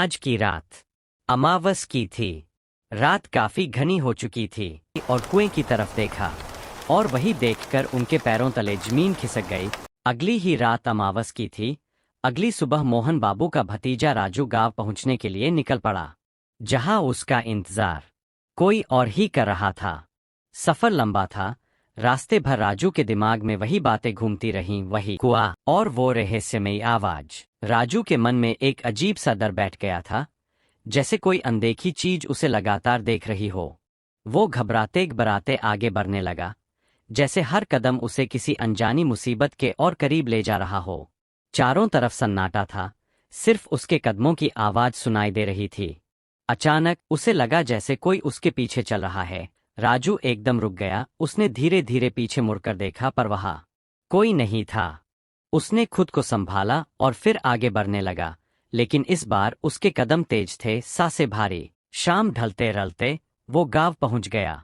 आज की रात अमावस की थी। रात काफी घनी हो चुकी थी और कुएं की तरफ देखा और वही देखकर उनके पैरों तले जमीन खिसक गई। अगली ही रात अमावस की थी। अगली सुबह मोहन बाबू का भतीजा राजू गांव पहुंचने के लिए निकल पड़ा, जहां उसका इंतजार कोई और ही कर रहा था। सफर लंबा था। रास्ते भर राजू के दिमाग में वही बातें घूमती रहीं, वही कुआं और वो रहस्यमयी आवाज। राजू के मन में एक अजीब सा डर बैठ गया था, जैसे कोई अनदेखी चीज उसे लगातार देख रही हो। वो घबराते घबराते आगे बढ़ने लगा, जैसे हर कदम उसे किसी अनजानी मुसीबत के और करीब ले जा रहा हो। चारों तरफ सन्नाटा था, सिर्फ उसके कदमों की आवाज सुनाई दे रही थी। अचानक उसे लगा जैसे कोई उसके पीछे चल रहा है। राजू एकदम रुक गया। उसने धीरे धीरे पीछे मुड़कर देखा, पर वहां कोई नहीं था। उसने खुद को संभाला और फिर आगे बढ़ने लगा, लेकिन इस बार उसके कदम तेज थे, सांसें भारी। शाम ढलते ढलते वो गांव पहुंच गया।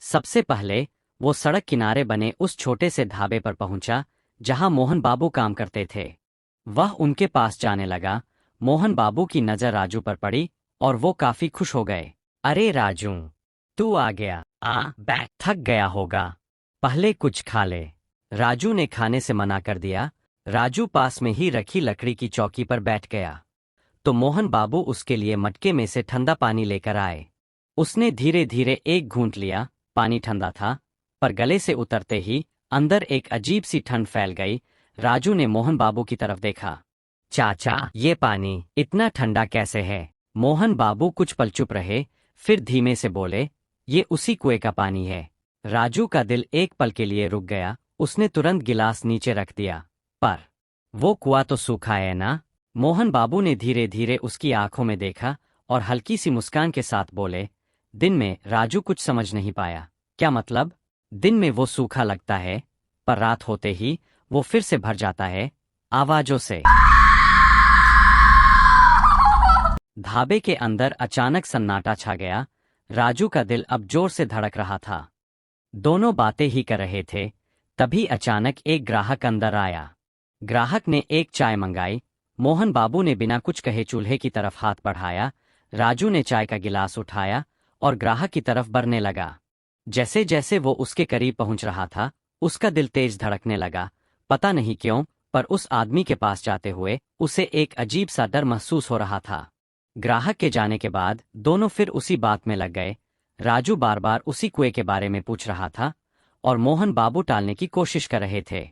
सबसे पहले वो सड़क किनारे बने उस छोटे से ढाबे पर पहुंचा, जहां मोहन बाबू काम करते थे। वह उनके पास जाने लगा। मोहन बाबू की नजर राजू पर पड़ी और वो काफी खुश हो गए। अरे राजू, तू आ गया। बैठ, थक गया होगा, पहले कुछ खा ले। राजू ने खाने से मना कर दिया। राजू पास में ही रखी लकड़ी की चौकी पर बैठ गया, तो मोहन बाबू उसके लिए मटके में से ठंडा पानी लेकर आए। उसने धीरे धीरे एक घूंट लिया। पानी ठंडा था, पर गले से उतरते ही अंदर एक अजीब सी ठंड फैल गई। राजू ने मोहन बाबू की तरफ देखा। चाचा, ये पानी इतना ठंडा कैसे है? मोहन बाबू कुछ पल चुप रहे, फिर धीमे से बोले, ये उसी कुएं का पानी है। राजू का दिल एक पल के लिए रुक गया। उसने तुरंत गिलास नीचे रख दिया। पर वो कुआं तो सूखा है ना? मोहन बाबू ने धीरे धीरे उसकी आंखों में देखा और हल्की सी मुस्कान के साथ बोले, दिन में राजू कुछ समझ नहीं पाया। क्या मतलब? दिन में वो सूखा लगता है, पर रात होते ही वो फिर से भर जाता है, आवाजों से। ढाबे के अंदर अचानक सन्नाटा छा गया। राजू का दिल अब जोर से धड़क रहा था। दोनों बातें ही कर रहे थे, तभी अचानक एक ग्राहक अंदर आया। ग्राहक ने एक चाय मंगाई। मोहन बाबू ने बिना कुछ कहे चूल्हे की तरफ हाथ बढ़ाया। राजू ने चाय का गिलास उठाया और ग्राहक की तरफ बढ़ने लगा। जैसे जैसे वो उसके करीब पहुंच रहा था, उसका दिल तेज धड़कने लगा। पता नहीं क्यों, पर उस आदमी के पास जाते हुए उसे एक अजीब सा डर महसूस हो रहा था। ग्राहक के जाने के बाद दोनों फिर उसी बात में लग गए। राजू बार बार उसी कुएं के बारे में पूछ रहा था और मोहन बाबू टालने की कोशिश कर रहे थे।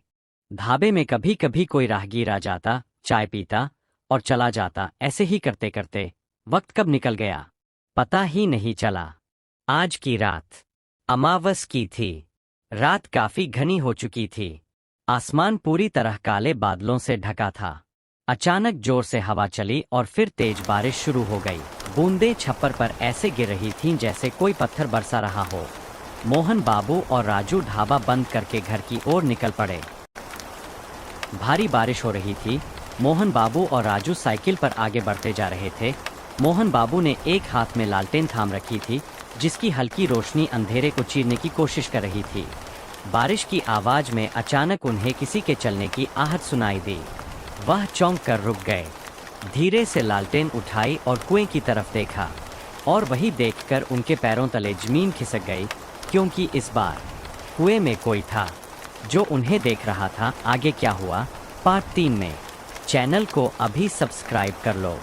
ढाबे में कभी कभी कोई राहगीर आ जाता, चाय पीता और चला जाता। ऐसे ही करते करते वक्त कब निकल गया, पता ही नहीं चला। आज की रात अमावस की थी। रात काफी घनी हो चुकी थी। आसमान पूरी तरह काले बादलों से ढका था। अचानक जोर से हवा चली और फिर तेज बारिश शुरू हो गई। बूंदें छप्पर पर ऐसे गिर रही थीं जैसे कोई पत्थर बरसा रहा हो। मोहन बाबू और राजू ढाबा बंद करके घर की ओर निकल पड़े। भारी बारिश हो रही थी। मोहन बाबू और राजू साइकिल पर आगे बढ़ते जा रहे थे। मोहन बाबू ने एक हाथ में लालटेन थाम रखी थी, जिसकी हल्की रोशनी अंधेरे को चीरने की कोशिश कर रही थी। बारिश की आवाज में अचानक उन्हें किसी के चलने की आहट सुनाई दी। वह चौंक कर रुक गए, धीरे से लालटेन उठाई और कुएं की तरफ देखा, और वही देखकर उनके पैरों तले जमीन खिसक गई, क्योंकि इस बार कुएं में कोई था जो उन्हें देख रहा था। आगे क्या हुआ, पार्ट 3 में। चैनल को अभी सब्सक्राइब कर लो।